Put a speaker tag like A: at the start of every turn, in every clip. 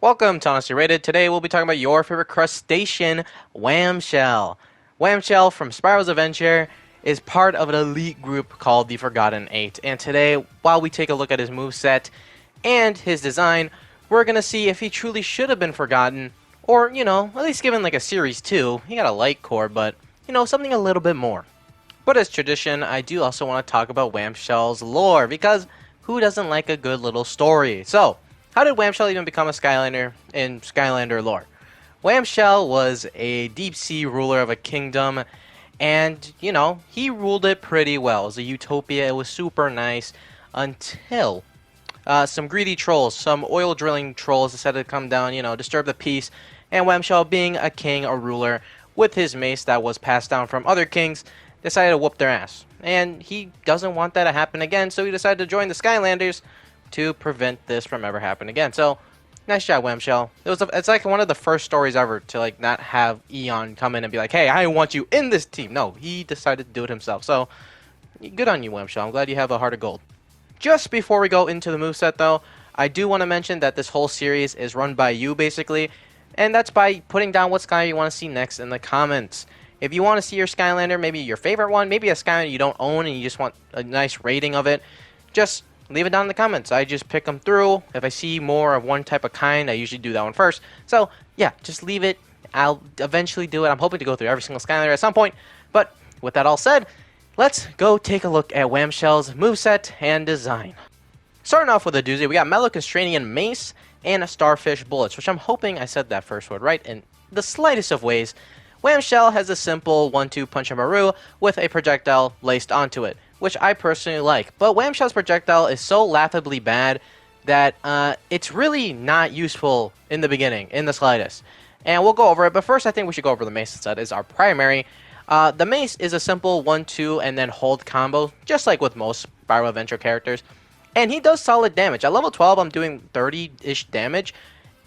A: Welcome to Honestly Rated. Today we'll be talking about your favorite crustacean, Wham Shell. Wham Shell from Spyro's Adventure is part of an elite group called the Forgotten Eight. And today, while we take a look at his moveset and his design, we're going to see if he truly should have been forgotten, or, at least given like a Series 2. He got a light core, but, something a little bit more. But as tradition, I do also want to talk about Wham Shell's lore, because who doesn't like a good little story? So, how did Wham Shell even become a Skylander in Skylander lore? Wham Shell was a deep sea ruler of a kingdom, and, he ruled it pretty well. It was a utopia, it was super nice, until some greedy trolls, some oil drilling trolls decided to come down, disturb the peace, and Wham Shell, being a king, a ruler, with his mace that was passed down from other kings, decided to whoop their ass. And he doesn't want that to happen again, so he decided to join the Skylanders to prevent this from ever happening again. So, nice job, Wham Shell. It's like one of the first stories ever to not have Eon come in and be like, hey, I want you in this team. No, he decided to do it himself. So, good on you, Wham Shell. I'm glad you have a heart of gold. Just before we go into the moveset, though, I do want to mention that this whole series is run by you, basically, and that's by putting down what Sky you want to see next in the comments. If you want to see your Skylander, maybe your favorite one, maybe a Skylander you don't own and you just want a nice rating of it, just leave it down in the comments. I just pick them through. If I see more of one type of kind, I usually do that one first. So, yeah, just leave it. I'll eventually do it. I'm hoping to go through every single Skylander at some point. But with that all said, let's go take a look at Wham Shell's moveset and design. Starting off with a doozy, we got Mellow Constranian Mace and Starfish Bullets, which I'm hoping I said that first word right in the slightest of ways. Wham Shell has a simple 1-2 punch and Maru with a projectile laced onto it, which I personally like. But Wham Shell's projectile is so laughably bad that it's really not useful in the beginning, in the slightest. And we'll go over it, but first I think we should go over the Mace instead as our primary. The Mace is a simple 1-2 and then hold combo, just like with most Spyro Adventure characters. And he does solid damage. At level 12, I'm doing 30-ish damage,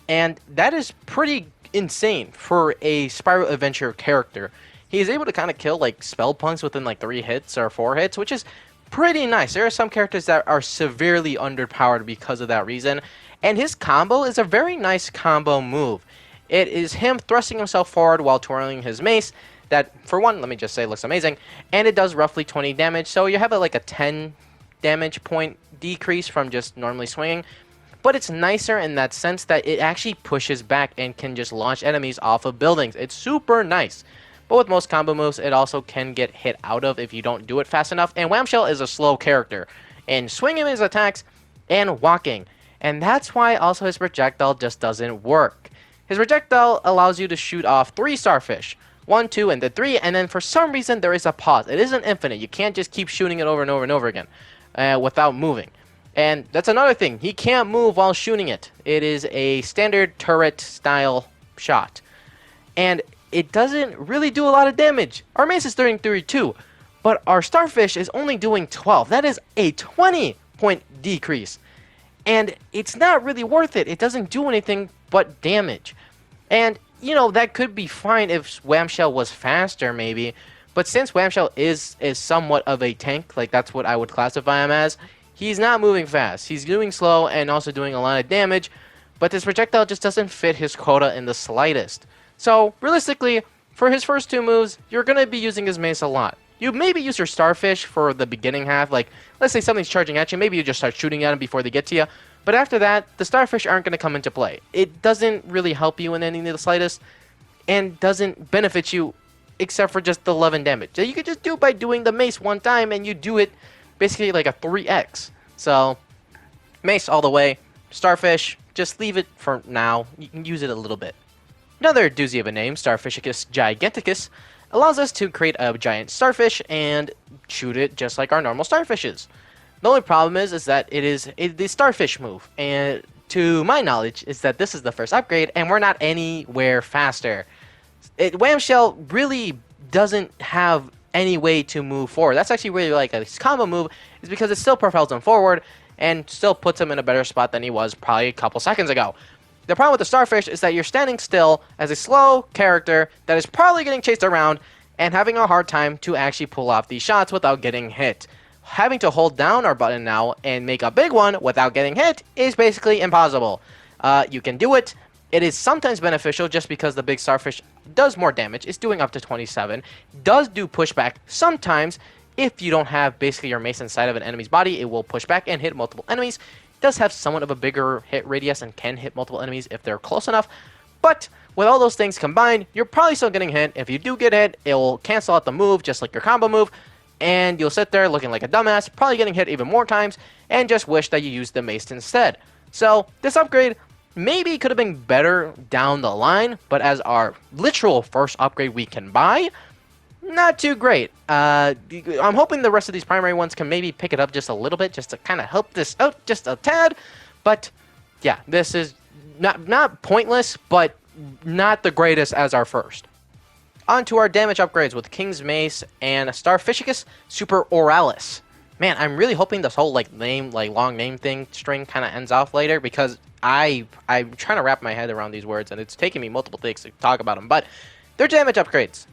A: and that is pretty insane for a Spyro Adventure character. He is able to kind of kill spell punks within 3 hits or 4 hits, which is pretty nice. There are some characters that are severely underpowered because of that reason, and his combo is a very nice combo move. It is him thrusting himself forward while twirling his mace that, for one, let me just say, looks amazing, and it does roughly 20 damage, so you have a 10 damage point decrease from just normally swinging. But it's nicer in that sense that it actually pushes back and can just launch enemies off of buildings. It's super nice. But with most combo moves, it also can get hit out of if you don't do it fast enough. And Wham Shell is a slow character in swinging his attacks and walking. And that's why also his projectile just doesn't work. His projectile allows you to shoot off 3 Starfish. 1, 2, and then 3. And then for some reason, there is a pause. It isn't infinite. You can't just keep shooting it over and over and over again without moving. And that's another thing. He can't move while shooting it. It is a standard turret style shot. And it doesn't really do a lot of damage. Our Mace is doing 32, but our Starfish is only doing 12. That is a 20 point decrease. And it's not really worth it. It doesn't do anything but damage. And, that could be fine if Wham Shell was faster maybe. But since Wham Shell is somewhat of a tank, that's what I would classify him as, he's not moving fast. He's doing slow and also doing a lot of damage, but this projectile just doesn't fit his quota in the slightest. So, realistically, for his first 2 moves, you're going to be using his mace a lot. You maybe use your Starfish for the beginning half, let's say something's charging at you, maybe you just start shooting at him before they get to you, but after that, the Starfish aren't going to come into play. It doesn't really help you in any of the slightest, and doesn't benefit you except for just the 11 damage. So you could just do it by doing the mace one time, and you do it basically like a 3x. So, Mace all the way. Starfish, just leave it for now. You can use it a little bit. Another doozy of a name, Starfishicus Giganticus, allows us to create a giant starfish and shoot it just like our normal starfishes. The only problem is that it is the starfish move, and to my knowledge, is that this is the first upgrade, and we're not anywhere faster. Wham Shell really doesn't have any way to move forward. That's actually really a combo move, is because it still propels him forward and still puts him in a better spot than he was probably a couple seconds ago. The problem with the Starfish is that you're standing still as a slow character that is probably getting chased around and having a hard time to actually pull off these shots without getting hit. Having to hold down our button now and make a big one without getting hit is basically impossible. You can do it. It is sometimes beneficial just because the big Starfish does more damage. It's doing up to 27. Does do pushback sometimes. If you don't have basically your mace inside of an enemy's body, it will push back and hit multiple enemies. Does have somewhat of a bigger hit radius and can hit multiple enemies if they're close enough. But with all those things combined, you're probably still getting hit. If you do get hit, it will cancel out the move just like your combo move. And you'll sit there looking like a dumbass, probably getting hit even more times, and just wish that you used the mace instead. So this upgrade maybe could have been better down the line, but as our literal first upgrade we can buy, not too great. I'm hoping the rest of these primary ones can maybe pick it up just a little bit, just to kind of help this out just a tad. But yeah, this is not pointless, but not the greatest as our first. On to our damage upgrades with King's Mace and Starfishicus Super Oralis. Man, I'm really hoping this whole long name thing string kind of ends off later, because I'm trying to wrap my head around these words and it's taking me multiple takes to talk about them. But they're damage upgrades.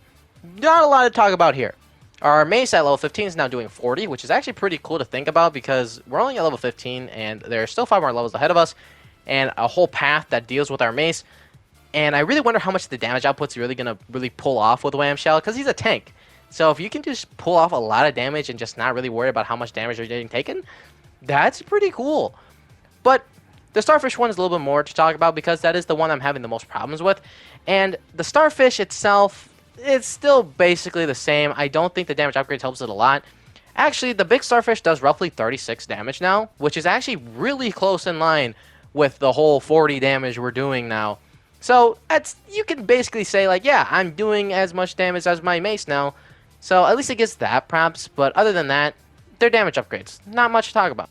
A: Not a lot to talk about here. Our Mace at level 15 is now doing 40, which is actually pretty cool to think about because we're only at level 15 and there's still 5 more levels ahead of us and a whole path that deals with our Mace. And I really wonder how much the damage output's really going to pull off with Wham Shell, because he's a tank. So if you can just pull off a lot of damage and just not really worry about how much damage you're getting taken, that's pretty cool. But the Starfish one is a little bit more to talk about because that is the one I'm having the most problems with. And the Starfish itself, it's still basically the same. I don't think the damage upgrades helps it a lot. Actually, the big Starfish does roughly 36 damage now, which is actually really close in line with the whole 40 damage we're doing now. So you can basically say, like, yeah, I'm doing as much damage as my Mace now. So at least it gets that props. But other than that, they're damage upgrades. Not much to talk about.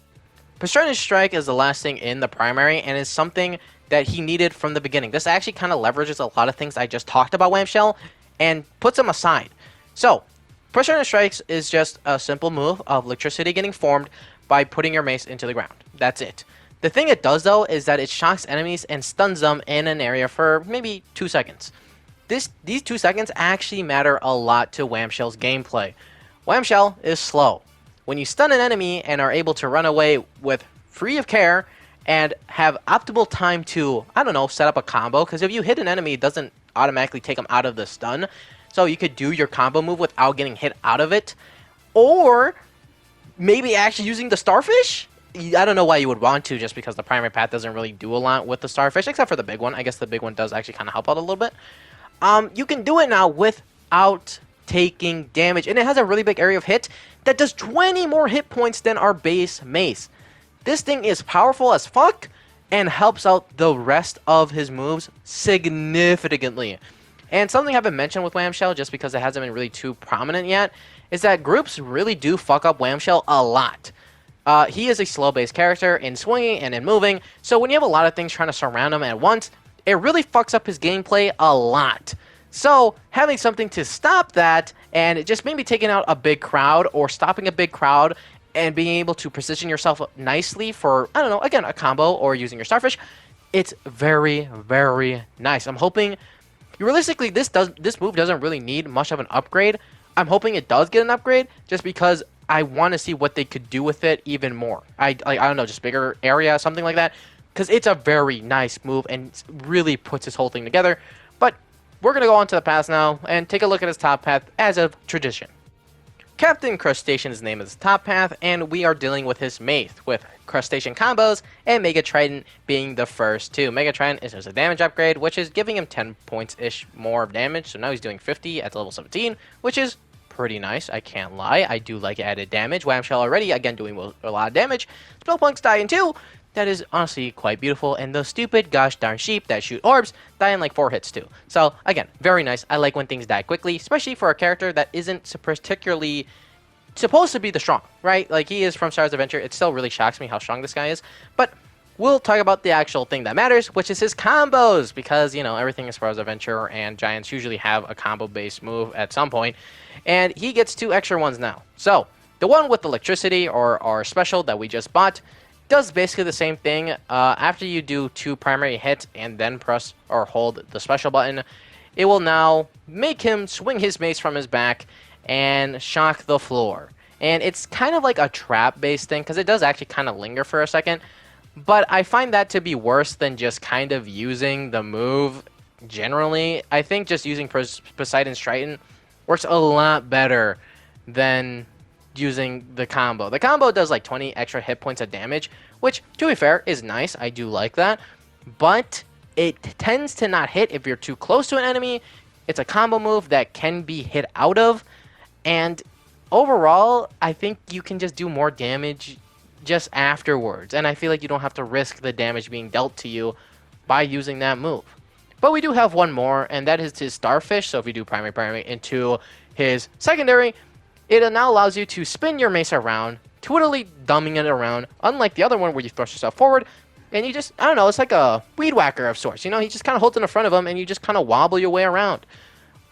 A: Pstrike is the last thing in the primary and is something that he needed from the beginning. This actually kind of leverages a lot of things I just talked about Wham Shell and puts them aside. So Pstrike is just a simple move of electricity getting formed by putting your Mace into the ground. That's it. The thing it does, though, is that it shocks enemies and stuns them in an area for maybe 2 seconds. These 2 seconds actually matter a lot to Wham Shell's gameplay. Wham Shell is slow. When you stun an enemy and are able to run away with free of care and have optimal time to, I don't know, set up a combo, because if you hit an enemy, it doesn't automatically take them out of the stun. So you could do your combo move without getting hit out of it. Or maybe actually using the Starfish? I don't know why you would want to, just because the primary path doesn't really do a lot with the Starfish, except for the big one. I guess the big one does actually kind of help out a little bit. You can do it now without taking damage, and it has a really big area of hit that does 20 more hit points than our base Mace. This thing is powerful as fuck and helps out the rest of his moves significantly. And something I haven't mentioned with Wham Shell, just because it hasn't been really too prominent yet, is that groups really do fuck up Wham Shell a lot. He is a slow-based character in swinging and in moving, so when you have a lot of things trying to surround him at once, it really fucks up his gameplay a lot. So having something to stop that, and just maybe taking out a big crowd or stopping a big crowd and being able to position yourself nicely for, I don't know, again, a combo or using your Starfish, it's very, very nice. I'm hoping, realistically, this move doesn't really need much of an upgrade. I'm hoping it does get an upgrade just because I want to see what they could do with it even more. I don't know, just bigger area, something like that. Because it's a very nice move and really puts this whole thing together. But we're going to go on to the path now and take a look at his top path as of tradition. Captain Crustacean's name is top path, and we are dealing with his Mace, with Crustacean combos and Mega Trident being the first two. Mega Trident is just a damage upgrade, which is giving him 10 points-ish more of damage. So now he's doing 50 at level 17, which is pretty nice, I can't lie. I do like added damage. Wham Shell already, again, doing a lot of damage. Spellpunks die in 2. That is honestly quite beautiful. And those stupid gosh darn sheep that shoot orbs die in like 4 hits too. So again, very nice. I like when things die quickly, especially for a character that isn't particularly supposed to be the strong, right? Like he is from Stars Adventure. It still really shocks me how strong this guy is. But we'll talk about the actual thing that matters, which is his combos. Because, you know, everything is Stars Adventure and Giants usually have a combo-based move at some point. And he gets 2 extra ones now. So the one with electricity or our special that we just bought does basically the same thing. After you do 2 primary hits and then press or hold the special button, it will now make him swing his mace from his back and shock the floor. And it's kind of like a trap-based thing, because it does actually kind of linger for a second. But I find that to be worse than just kind of using the move generally. I think just using Poseidon's Triton works a lot better than using the combo. The combo does like 20 extra hit points of damage, which, to be fair, is nice. I do like that. But it tends to not hit if you're too close to an enemy. It's a combo move that can be hit out of. And overall, I think you can just do more damage just afterwards. And I feel like you don't have to risk the damage being dealt to you by using that move. But we do have one more, and that is his Starfish. So if you do primary into his secondary, it now allows you to spin your Mace around, totally dumbing it around, unlike the other one where you thrust yourself forward, and you just, I don't know, it's like a weed whacker of sorts. You know, he just kind of holds it in front of him, and you just kind of wobble your way around.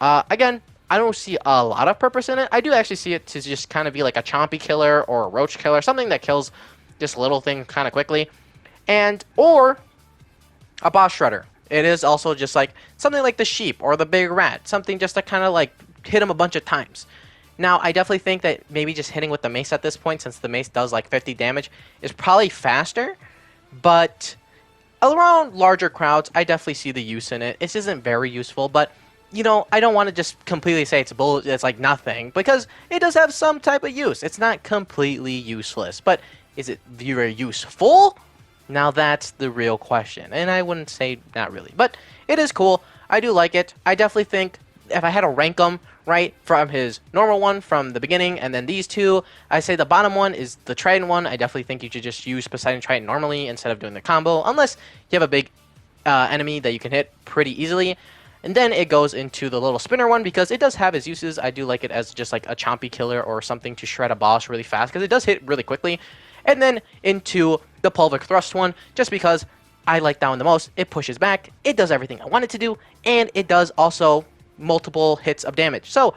A: Again, I don't see a lot of purpose in it. I do actually see it to just kind of be like a chompy killer or a roach killer, something that kills just little things kind of quickly. Or a boss shredder. It is also just like something like the sheep or the big rat, something just to kind of like hit him a bunch of times. Now, I definitely think that maybe just hitting with the Mace at this point, since the Mace does like 50 damage, is probably faster. But around larger crowds, I definitely see the use in it. It isn't very useful, but, you know, I don't want to just completely say it's like nothing, because it does have some type of use. It's not completely useless, but is it very useful? Now that's the real question, and I wouldn't say not really, but it is cool. I do like it. I definitely think if I had to rank them, right, from his normal one from the beginning, and then these two, I say the bottom one is the Triton one. I definitely think you should just use Poseidon Triton normally instead of doing the combo, unless you have a big enemy that you can hit pretty easily. And then it goes into the little spinner one because it does have its uses. I do like it as just like a chompy killer or something to shred a boss really fast because it does hit really quickly. And then into the pelvic thrust one just because I like that one the most. It pushes back, it does everything I want it to do, and it does also multiple hits of damage. So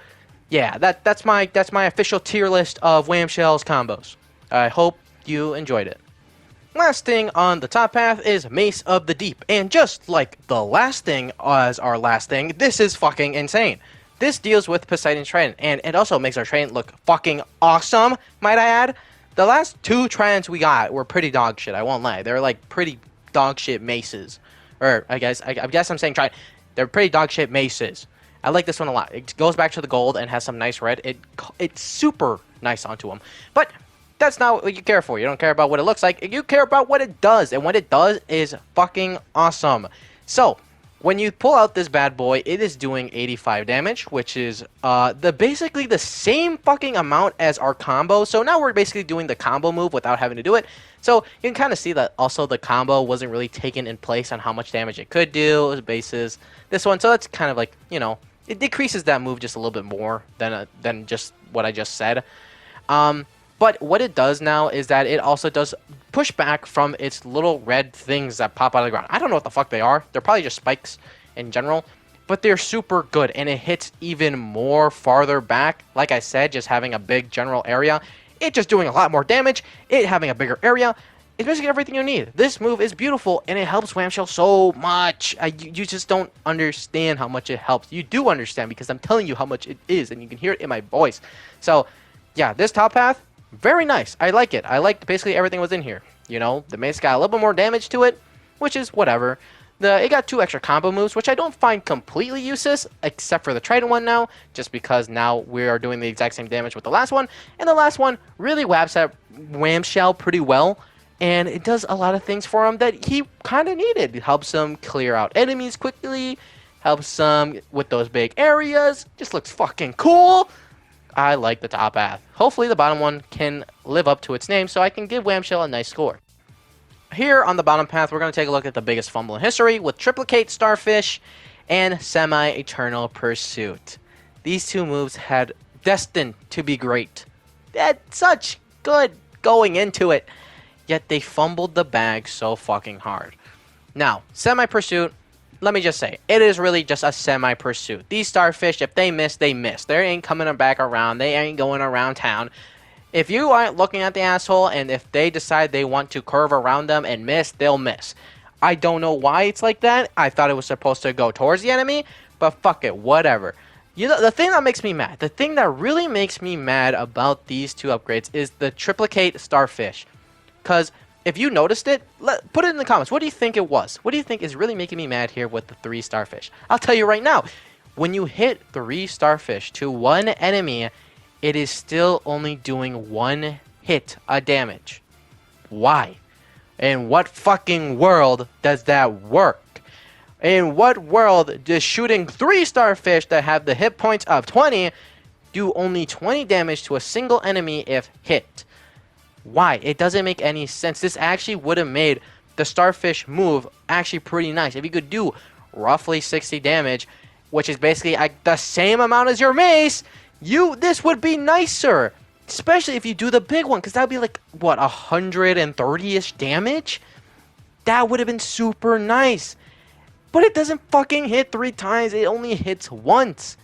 A: yeah, that's my official tier list of Wham Shell's combos. I hope you enjoyed it. Last thing on the top path is Mace of the Deep, and just like the last thing as our last thing, this is fucking insane. This deals with Poseidon's Trident, and it also makes our Trident look fucking awesome, might I add. The last two Tridents we got were pretty dog shit, I won't lie. They're like pretty dog shit maces. Or I guess I'm saying Trident. They're pretty dog shit maces. I like this one a lot. It goes back to the gold and has some nice red. It's super nice onto them. But that's not what you care for. You don't care about what it looks like. You care about what it does. And what it does is fucking awesome. So, when you pull out this bad boy, it is doing 85 damage, which is basically the same fucking amount as our combo. So now we're basically doing the combo move without having to do it. So you can kind of see that also the combo wasn't really taken in place on how much damage it could do. It was bases this one. So that's kind of like, you know, it decreases that move just a little bit more than just what I just said. But what it does now is that it also does push back from its little red things that pop out of the ground. I don't know what the fuck they are. They're probably just spikes in general, but they're super good, and it hits even more farther back. Like I said, just having a big general area, it just doing a lot more damage, it having a bigger area. It's basically everything you need. This move is beautiful, and it helps Wham Shell so much. You just don't understand how much it helps. You do understand because I'm telling you how much it is, and you can hear it in my voice. So, yeah, this top path, very nice. I like it. I liked basically everything was in here. You know, the Mace got a little bit more damage to it, which is whatever. It got 2 extra combo moves, which I don't find completely useless, except for the Trident one now, just because now we are doing the exact same damage with the last one. And the last one really whaps at Wham Shell pretty well, and it does a lot of things for him that he kind of needed. It helps him clear out enemies quickly, helps him with those big areas, just looks fucking cool. I like the top path. Hopefully the bottom one can live up to its name so I can give Wham Shell a nice score. Here on the bottom path, we're going to take a look at the biggest fumble in history with Triplicate Starfish and Semi-Eternal Pursuit. These two moves had destined to be great. They had such good going into it, yet they fumbled the bag so fucking hard. Now, Semi-Pursuit, let me just say, it is really just a semi-pursuit. These Starfish, if they miss, they miss. They ain't coming back around. They ain't going around town. If you aren't looking at the asshole, and if they decide they want to curve around them and miss, they'll miss. I don't know why it's like that. I thought it was supposed to go towards the enemy, but fuck it, whatever. You know, the thing that makes me mad, the thing that really makes me mad about these two upgrades is the Triplicate Starfish. Because if you noticed it, put it in the comments. What do you think it was? What do you think is really making me mad here with the 3 Starfish? I'll tell you right now. When you hit 3 Starfish to one enemy, it is still only doing 1 hit of damage. Why? In what fucking world does that work? In what world does shooting 3 Starfish that have the hit points of 20 do only 20 damage to a single enemy if hit? Why? It doesn't make any sense. This actually would have made the Starfish move actually pretty nice. If you could do roughly 60 damage, which is basically like the same amount as your Mace, this would be nicer. Especially if you do the big one, because that would be like, what, 130-ish damage? That would have been super nice. But it doesn't fucking hit 3 times. It only hits once.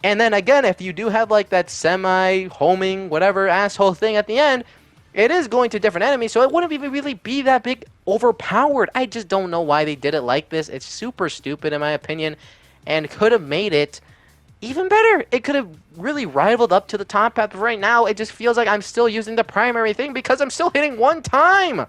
A: And then again, if you do have like that semi-homing, whatever asshole thing at the end, it is going to different enemies, so it wouldn't even really be that big overpowered. I just don't know why they did it like this. It's super stupid in my opinion, and could have made it even better. It could have really rivaled up to the top path, but right now it just feels like I'm still using the primary thing because I'm still hitting 1 time.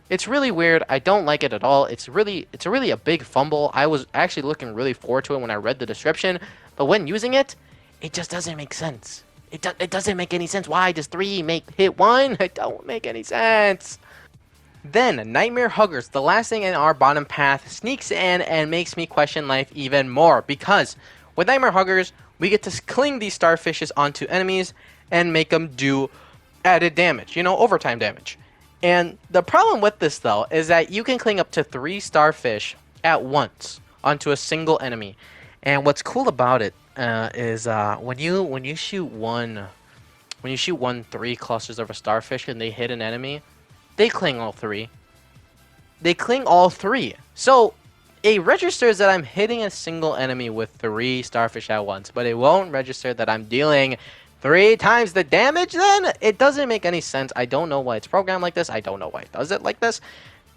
A: It's really weird. I don't like it at all. It's really a big fumble. I was actually looking really forward to it when I read the description, but when using it, it just doesn't make sense. It doesn't make any sense. Why does 3 hit 1? It don't make any sense. Then, Nightmare Huggers, the last thing in our bottom path, sneaks in and makes me question life even more. Because with Nightmare Huggers, we get to cling these Starfishes onto enemies and make them do added damage. Overtime damage. And the problem with this, though, is that you can cling up to 3 Starfish at once onto a single enemy. And what's cool about it is when you shoot one 3 clusters of a Starfish and they hit an enemy, they cling all 3. They cling all 3. So it registers that I'm hitting a single enemy with 3 Starfish at once, but it won't register that I'm dealing 3 times the damage. Then it doesn't make any sense. I don't know why it's programmed like this. I don't know why it does it like this,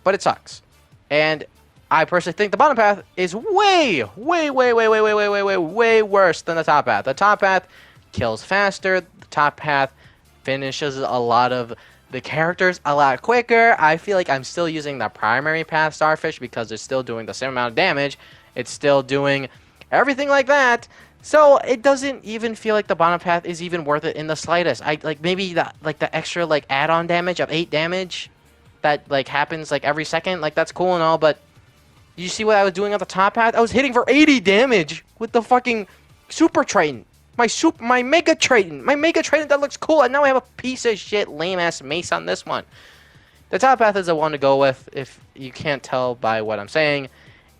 A: but it sucks. And I personally think the bottom path is way worse than the top path. The top path kills faster. The top path finishes a lot of the characters a lot quicker. I feel like I'm still using the primary path Starfish because it's still doing the same amount of damage. It's still doing everything like that. So it doesn't even feel like the bottom path is even worth it in the slightest. Maybe the extra add-on damage of 8 damage that happens every second. That's cool and all, but you see what I was doing on the top path? I was hitting for 80 damage with the fucking Super Triton. My Mega Triton. My Mega Triton that looks cool, and now I have a piece of shit lame-ass Mace on this one. The top path is the one to go with, if you can't tell by what I'm saying.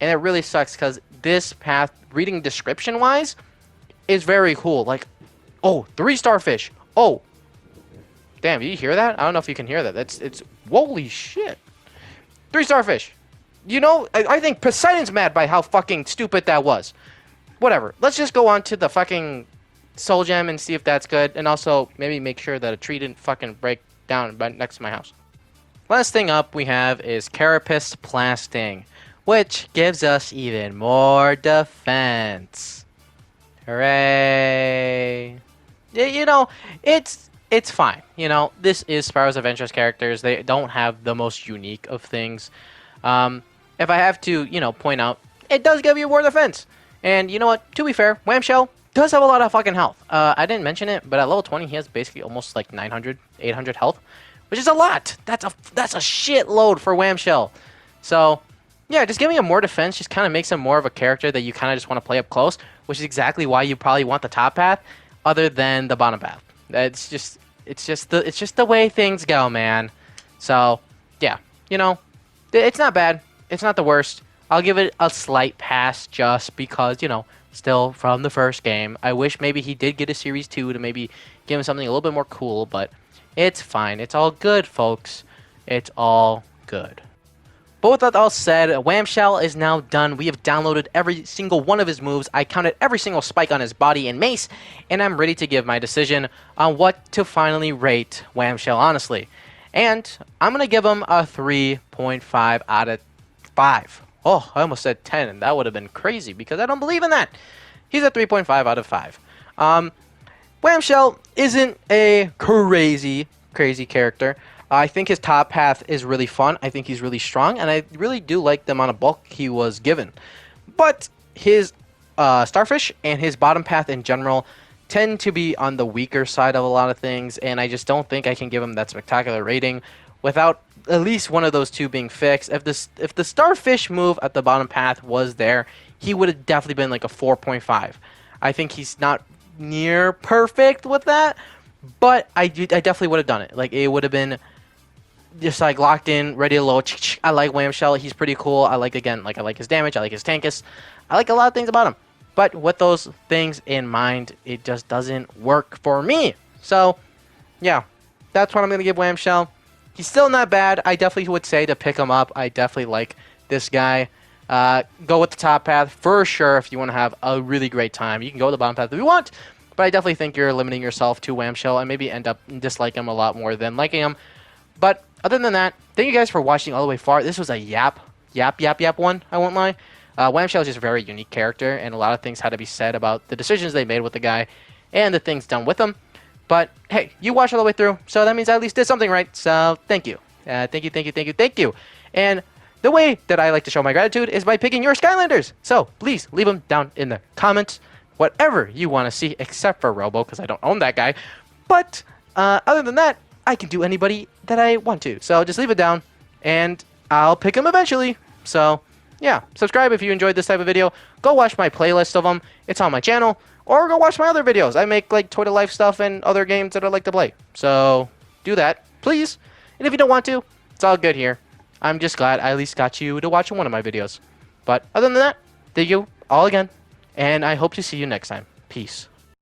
A: And it really sucks, because this path, reading description-wise, is very cool. 3 Starfish. Oh. Damn, did you hear that? I don't know if you can hear that. It's holy shit. 3 Starfish. I think Poseidon's mad by how fucking stupid that was. Whatever. Let's just go on to the fucking Soul Gem and see if that's good. And also, maybe make sure that a tree didn't fucking break down next to my house. Last thing up we have is Carapus Plasting, which gives us even more defense. Hooray. It's fine. This is Spyro's Adventures characters. They don't have the most unique of things. If I have to, point out, it does give you more defense. And you know what? To be fair, Wham does have a lot of fucking health. I didn't mention it, but at level 20, he has basically almost 900, 800 health, which is a lot. That's a shitload for Wham. So, yeah, just giving him more defense just kind of makes him more of a character that you kind of just want to play up close, which is exactly why you probably want the top path, other than the bottom path. It's just the way things go, man. So, yeah, it's not bad. It's not the worst. I'll give it a slight pass just because, still from the first game. I wish maybe he did get a Series 2 to maybe give him something a little bit more cool, but it's fine. It's all good, folks. It's all good. But with that all said, Wham is now done. We have downloaded every single one of his moves. I counted every single spike on his body and Mace, and I'm ready to give my decision on what to finally rate Wham honestly. And I'm going to give him a 3.5 out of 5. Oh, I almost said 10, and that would have been crazy because I don't believe in that. He's a 3.5 out of 5. Wham isn't a crazy character. I think his top path is really fun. I think he's really strong, and I really do like the amount of bulk he was given. But his Starfish and his bottom path in general tend to be on the weaker side of a lot of things, and I just don't think I can give him that spectacular rating without at least one of those two being fixed. If the Starfish move at the bottom path was there, he would have definitely been like a 4.5. I think he's not near perfect with that, but I definitely would have done it. Like, it would have been just like locked in, ready to load. I like Wham Shell. He's pretty cool. I like his damage. I like his tankus. I like a lot of things about him. But with those things in mind, it just doesn't work for me. So, yeah, that's what I'm going to give Wham Shell. He's still not bad. I definitely would say to pick him up. I definitely like this guy. Go with the top path for sure if you want to have a really great time. You can go with the bottom path if you want, but I definitely think you're limiting yourself to Wham Shell and maybe end up disliking him a lot more than liking him. But other than that, thank you guys for watching all the way far. This was a yap one, I won't lie. Wham Shell is just a very unique character, and a lot of things had to be said about the decisions they made with the guy and the things done with him. But hey, you watched all the way through, so that means I at least did something right. So thank you. Thank you. And the way that I like to show my gratitude is by picking your Skylanders. So please leave them down in the comments, whatever you want to see, except for Robo, because I don't own that guy. But other than that, I can do anybody that I want to. So just leave it down, and I'll pick them eventually. So yeah, subscribe if you enjoyed this type of video. Go watch my playlist of them. It's on my channel. Or go watch my other videos. I make like toy to life stuff and other games that I like to play. So do that, please. And if you don't want to, it's all good here. I'm just glad I at least got you to watch one of my videos. But other than that, thank you all again. And I hope to see you next time. Peace.